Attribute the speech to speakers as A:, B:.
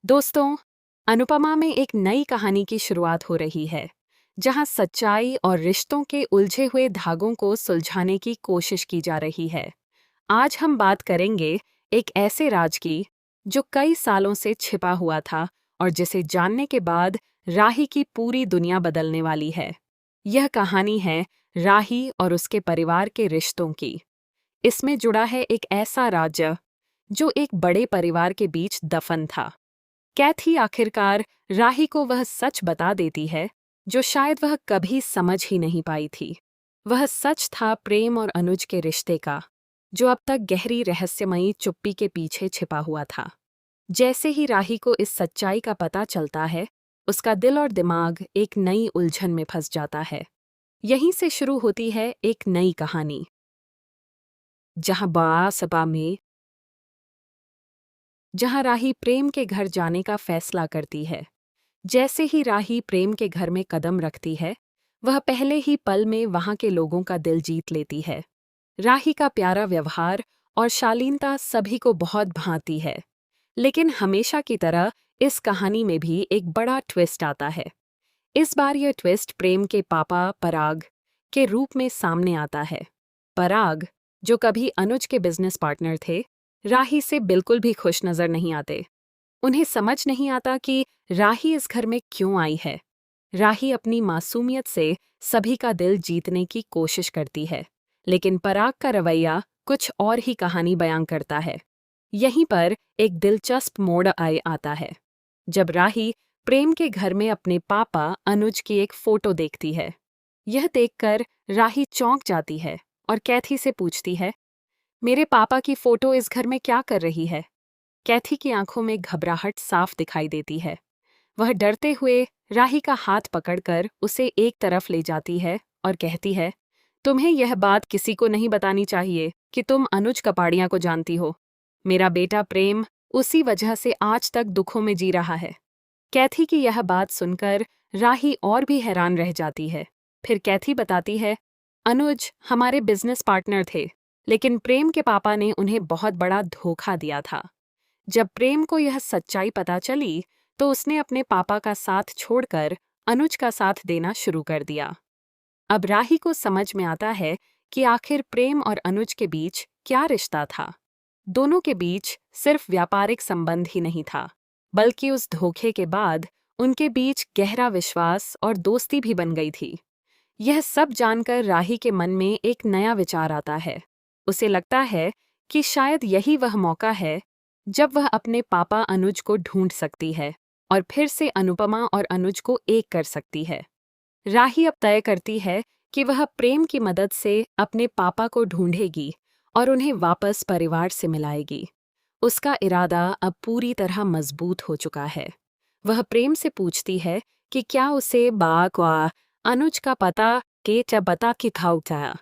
A: दोस्तों, अनुपमा में एक नई कहानी की शुरुआत हो रही है, जहां सच्चाई और रिश्तों के उलझे हुए धागों को सुलझाने की कोशिश की जा रही है। आज हम बात करेंगे एक ऐसे राज की, जो कई सालों से छिपा हुआ था और जिसे जानने के बाद राही की पूरी दुनिया बदलने वाली है। यह कहानी है राही और उसके परिवार के रिश्तों की। इसमें जुड़ा है एक ऐसा राज्य, जो एक बड़े परिवार के बीच दफन था। कैथी आखिरकार राही को वह सच बता देती है जो शायद वह कभी समझ ही नहीं पाई थी। वह सच था प्रेम और अनुज के रिश्ते का, जो अब तक गहरी रहस्यमयी चुप्पी के पीछे छिपा हुआ था। जैसे ही राही को इस सच्चाई का पता चलता है, उसका दिल और दिमाग एक नई उलझन में फंस जाता है। यहीं से शुरू होती है एक नई कहानी, जहां राही प्रेम के घर जाने का फैसला करती है। जैसे ही राही प्रेम के घर में कदम रखती है, वह पहले ही पल में वहां के लोगों का दिल जीत लेती है। राही का प्यारा व्यवहार और शालीनता सभी को बहुत भाती है। लेकिन हमेशा की तरह इस कहानी में भी एक बड़ा ट्विस्ट आता है। इस बार यह ट्विस्ट प्रेम के पापा पराग के रूप में सामने आता है। पराग, जो कभी अनुज के बिजनेस पार्टनर थे, राही से बिल्कुल भी खुश नजर नहीं आते। उन्हें समझ नहीं आता कि राही इस घर में क्यों आई है। राही अपनी मासूमियत से सभी का दिल जीतने की कोशिश करती है, लेकिन पराग का रवैया कुछ और ही कहानी बयां करता है। यहीं पर एक दिलचस्प मोड़ आता है, जब राही प्रेम के घर में अपने पापा अनुज की एक फोटो देखती है। यह देखकर राही चौंक जाती है और कैथी से पूछती है, मेरे पापा की फोटो इस घर में क्या कर रही है? कैथी की आंखों में घबराहट साफ दिखाई देती है। वह डरते हुए राही का हाथ पकड़कर उसे एक तरफ ले जाती है और कहती है, तुम्हें यह बात किसी को नहीं बतानी चाहिए कि तुम अनुज कपाड़िया को जानती हो। मेरा बेटा प्रेम उसी वजह से आज तक दुखों में जी रहा है। कैथी की यह बात सुनकर राही और भी हैरान रह जाती है। फिर कैथी बताती है, अनुज हमारे बिजनेस पार्टनर थे, लेकिन प्रेम के पापा ने उन्हें बहुत बड़ा धोखा दिया था। जब प्रेम को यह सच्चाई पता चली, तो उसने अपने पापा का साथ छोड़कर अनुज का साथ देना शुरू कर दिया। अब राही को समझ में आता है कि आखिर प्रेम और अनुज के बीच क्या रिश्ता था। दोनों के बीच सिर्फ व्यापारिक संबंध ही नहीं था, बल्कि उस धोखे के बाद उनके बीच गहरा विश्वास और दोस्ती भी बन गई थी। यह सब जानकर राही के मन में एक नया विचार आता है। उसे लगता है कि शायद यही वह मौका है जब वह अपने पापा अनुज को ढूंढ सकती है और फिर से अनुपमा और अनुज को एक कर सकती है। राही अब तय करती है कि वह प्रेम की मदद से अपने पापा को ढूंढेगी और उन्हें वापस परिवार से मिलाएगी। उसका इरादा अब पूरी तरह मजबूत हो चुका है। वह प्रेम से पूछती है कि क्या उसे अनुज का पता के बता कि खाऊ था।